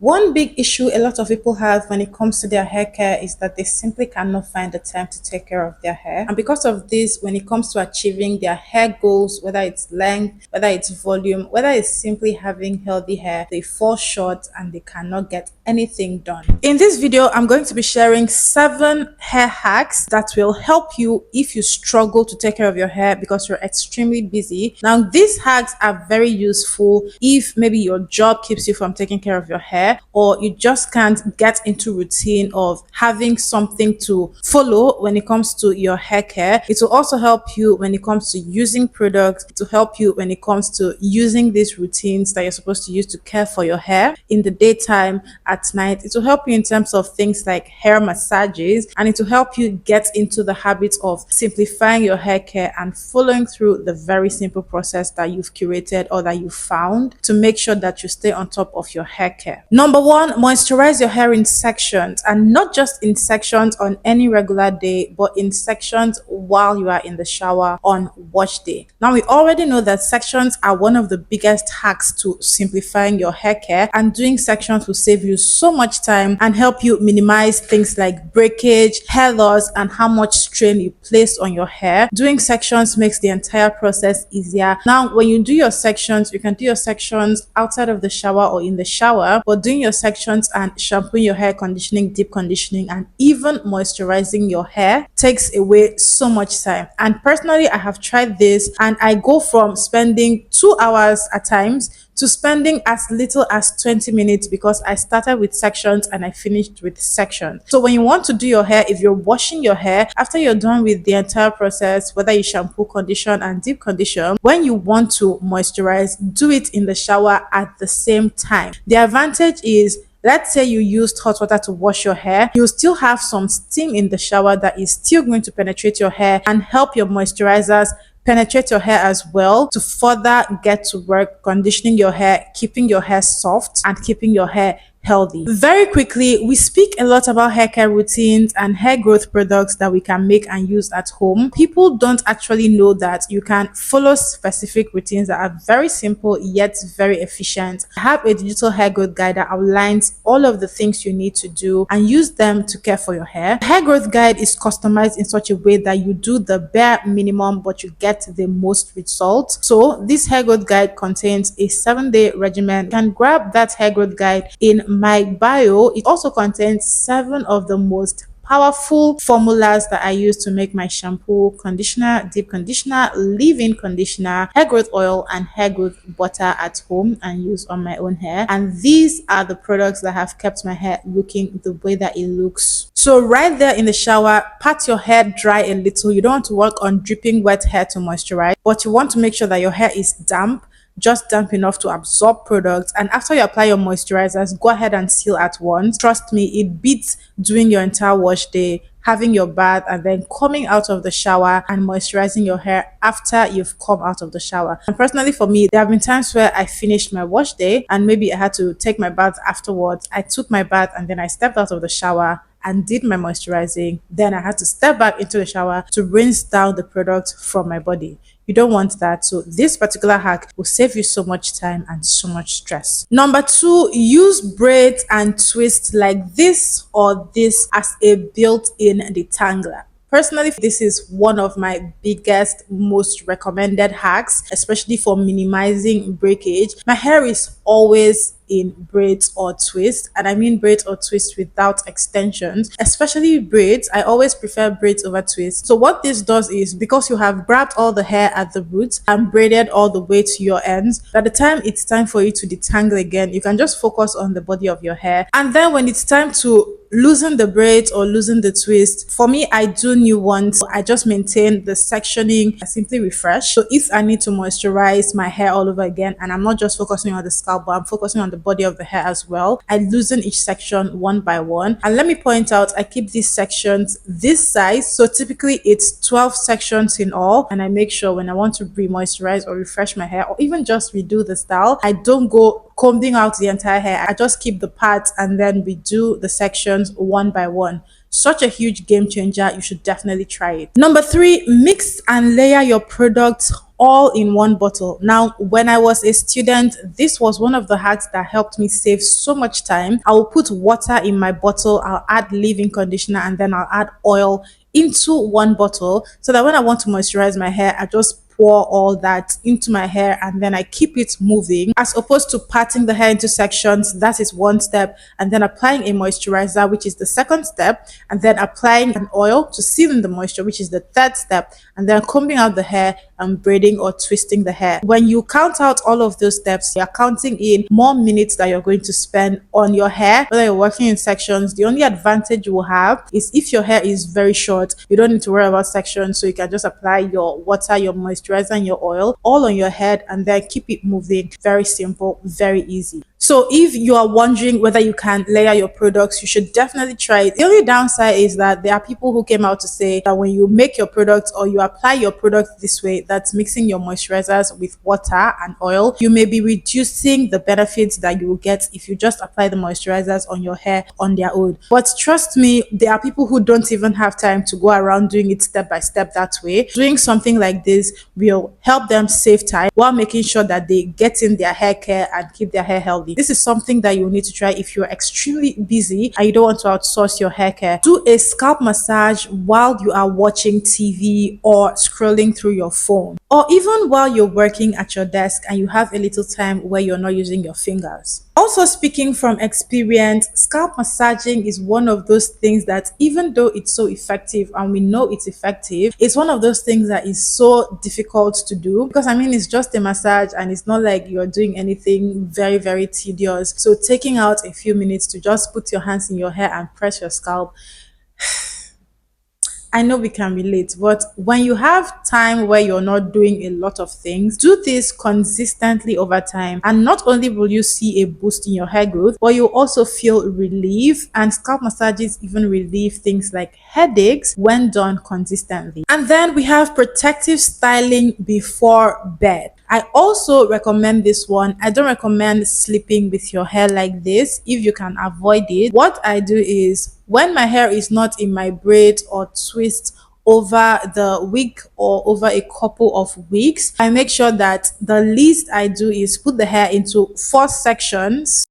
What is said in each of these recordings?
One big issue a lot of people have when it comes to their hair care is that they simply cannot find the time to take care of their hair. And because of this, when it comes to achieving their hair goals, whether it's length, whether it's volume, whether it's simply having healthy hair, they fall short and they cannot get anything done. In this video, I'm going to be sharing 7 hair hacks that will help you if you struggle to take care of your hair because you're extremely busy. Now, these hacks are very useful if maybe your job keeps you from taking care of your hair, or you just can't get into routine of having something to follow when it comes to your hair care. It will also help you when it comes to using products. It will help you when it comes to using these routines that you're supposed to use to care for your hair in the daytime, at night. It will help you in terms of things like hair massages, and it will help you get into the habit of simplifying your hair care and following through the very simple process that you've curated or that you found to make sure that you stay on top of your hair care. Number one, moisturize your hair in sections, and not just in sections on any regular day, but in sections while you are in the shower on wash day. Now, we already know that sections are one of the biggest hacks to simplifying your hair care, and doing sections will save you so much time and help you minimize things like breakage, hair loss, and how much strain you place on your hair. Doing sections makes the entire process easier. Now, when you do your sections, you can do your sections outside of the shower or in the shower, but doing your sections and shampooing your hair, conditioning, deep conditioning, and even moisturizing your hair takes away so much time. And personally, I have tried this, and I go from spending 2 hours at times to spending as little as 20 minutes because I started with sections and I finished with sections. So when you want to do your hair, if you're washing your hair, after you're done with the entire process, whether you shampoo, condition, and deep condition, when you want to moisturize, do it in the shower at the same time. The advantage is, let's say you used hot water to wash your hair, you still have some steam in the shower that is still going to penetrate your hair and help your moisturizers penetrate your hair as well, to further get to work conditioning your hair, keeping your hair soft, and keeping your hair healthy. Very quickly, we speak a lot about hair care routines and hair growth products that we can make and use at home. People don't actually know that you can follow specific routines that are very simple yet very efficient. I have a digital hair growth guide that outlines all of the things you need to do and use them to care for your hair. The hair growth guide is customized in such a way that you do the bare minimum but you get the most results. So this hair growth guide contains a 7-day regimen. You can grab that hair growth guide in my bio. It also contains 7 of the most powerful formulas that I use to make my shampoo, conditioner, deep conditioner, leave-in conditioner, hair growth oil, and hair growth butter at home and use on my own hair. And these are the products that have kept my hair looking the way that it looks. So right there in the shower, pat your hair dry a little. You don't want to work on dripping wet hair to moisturize, but you want to make sure that your hair is damp, just damp enough to absorb products. And after you apply your moisturizers, go ahead and seal at once. Trust me, it beats doing your entire wash day, having your bath, and then coming out of the shower and moisturizing your hair after you've come out of the shower. And personally for me, there have been times where I finished my wash day and maybe I had to take my bath afterwards. I took my bath and then I stepped out of the shower and did my moisturizing. Then I had to step back into the shower to rinse down the product from my body. You don't want that. So this particular hack will save you so much time and so much stress. Number 2, use braids and twist like this or this as a built-in detangler. Personally, this is one of my biggest, most recommended hacks, especially for minimizing breakage. My hair is always in braids or twist, and I mean braids or twist without extensions. Especially braids, I always prefer braids over twist. So what this does is, because you have grabbed all the hair at the roots and braided all the way to your ends, by the time it's time for you to detangle again, you can just focus on the body of your hair. And then when it's time to loosen the braids or loosen the twist, for me, I do new ones. I just maintain the sectioning. I simply refresh. So if I need to moisturize my hair all over again, and I'm not just focusing on the scalp, but I'm focusing on the body of the hair as well, I loosen each section one by one. And let me point out, I keep these sections this size. So typically it's 12 sections in all. And I make sure when I want to re-moisturize or refresh my hair or even just redo the style, I don't go combing out the entire hair. I just keep the parts and then redo the sections one by one. Such a huge game changer. You should definitely try it. Number 3, mix and layer your products all in one bottle. Now, when I was a student, this was one of the hacks that helped me save so much time. I will put water in my bottle, I'll add leave-in conditioner, and then I'll add oil into one bottle so that when I want to moisturize my hair, I just pour all that into my hair and then I keep it moving, as opposed to parting the hair into sections. That is one step, and then applying a moisturizer, which is the second step, and then applying an oil to seal in the moisture, which is the third step, and then combing out the hair and braiding or twisting the hair. When you count out all of those steps, you're counting in more minutes that you're going to spend on your hair. Whether you're working in sections, the only advantage you will have is if your hair is very short, you don't need to worry about sections, so you can just apply your water, your moisturizer, and your oil all on your head and then keep it moving. Very simple, very easy. So if you are wondering whether you can layer your products, you should definitely try it. The only downside is that there are people who came out to say that when you make your products or you apply your product this way, that's mixing your moisturizers with water and oil, you may be reducing the benefits that you will get if you just apply the moisturizers on your hair on their own. But trust me, there are people who don't even have time to go around doing it step by step that way. Doing something like this will help them save time while making sure that they get in their hair care and keep their hair healthy. This is something that you will need to try if you're extremely busy and you don't want to outsource your hair care. Do a scalp massage while you are watching TV or scrolling through your phone, or even while you're working at your desk and you have a little time where you're not using your fingers. Also, speaking from experience, scalp massaging is one of those things that, even though it's so effective and we know it's effective, it's one of those things that is so difficult to do, because I mean, it's just a massage and it's not like you're doing anything very, very tedious. So taking out a few minutes to just put your hands in your hair and press your scalp, I know we can relate, but when you have time where you're not doing a lot of things, do this consistently over time. And not only will you see a boost in your hair growth, but you'll also feel relief. And scalp massages even relieve things like headaches when done consistently. And then we have protective styling before bed. I also recommend this one. I don't recommend sleeping with your hair like this if you can avoid it. What I do is, when my hair is not in my braid or twist over the week or over a couple of weeks, I make sure that the least I do is put the hair into 4 sections.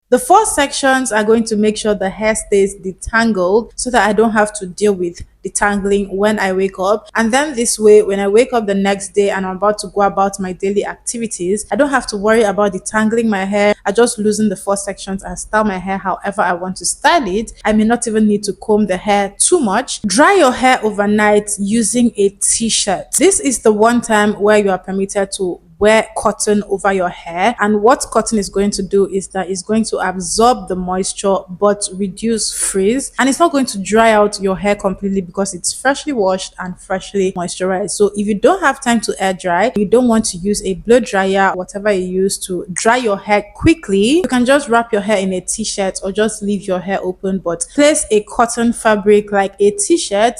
The 4 sections are going to make sure the hair stays detangled so that I don't have to deal with detangling when I wake up. And then this way, when I wake up the next day and I'm about to go about my daily activities, I don't have to worry about detangling my hair. I just loosen the 4 sections and style my hair however I want to style it. I may not even need to comb the hair too much. Dry your hair overnight using a t-shirt. This is the one time where you are permitted to wear cotton over your hair, and what cotton is going to do is that it's going to absorb the moisture but reduce frizz, and it's not going to dry out your hair completely because it's freshly washed and freshly moisturized. So if you don't have time to air dry, you don't want to use a blow dryer, whatever you use to dry your hair quickly, you can just wrap your hair in a t-shirt or just leave your hair open, but place a cotton fabric like a t-shirt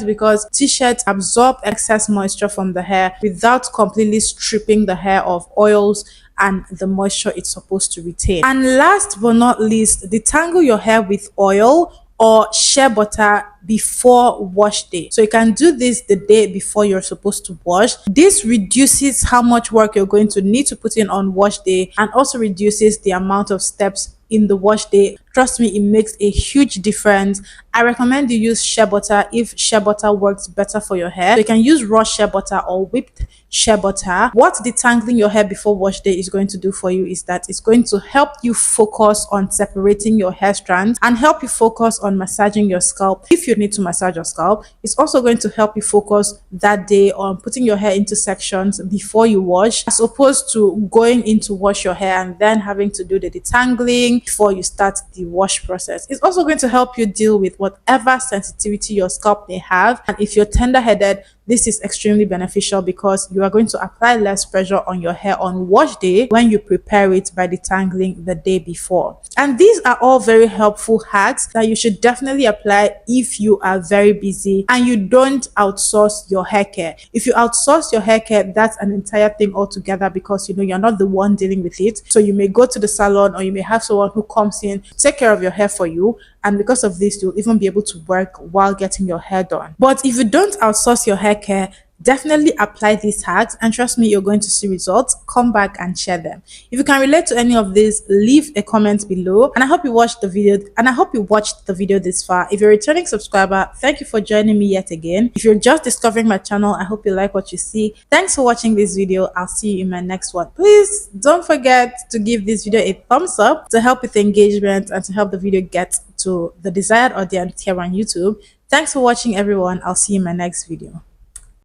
because t-shirts absorb excess moisture from the hair without completely stripping the hair of oils and the moisture it's supposed to retain. And last but not least, detangle your hair with oil or shea butter before wash day. So you can do this the day before you're supposed to wash. This reduces how much work you're going to need to put in on wash day, and also reduces the amount of steps in the wash day. Trust me, it makes a huge difference. I recommend you use shea butter if shea butter works better for your hair. So you can use raw shea butter or whipped shea butter. What detangling your hair before wash day is going to do for you is that it's going to help you focus on separating your hair strands and help you focus on massaging your scalp. If you need to massage your scalp, it's also going to help you focus that day on putting your hair into sections before you wash, as opposed to going in to wash your hair and then having to do the detangling before you start the wash process. It's also going to help you deal with whatever sensitivity your scalp may have, and if you're tender-headed, this is extremely beneficial because you are going to apply less pressure on your hair on wash day when you prepare it by detangling the day before. And these are all very helpful hacks that you should definitely apply if you are very busy and you don't outsource your hair care. If you outsource your hair care, that's an entire thing altogether, because you know you're not the one dealing with it. So you may go to the salon, or you may have someone who comes in to take care of your hair for you, and because of this, you'll even be able to work while getting your hair done. But if you don't outsource your hair care, Definitely apply these hacks and trust me, you're going to see results. Come back and share them. If you can relate to any of this, leave a comment below. And I hope you watched the video this far. If you're a returning subscriber, thank you for joining me yet again. If you're just discovering my channel, I hope you like what you see. Thanks for watching this video. I'll see you in my next one. Please don't forget to give this video a thumbs up to help with engagement and to help the video get to the desired audience here on YouTube. Thanks for watching, everyone. I'll see you in my next video.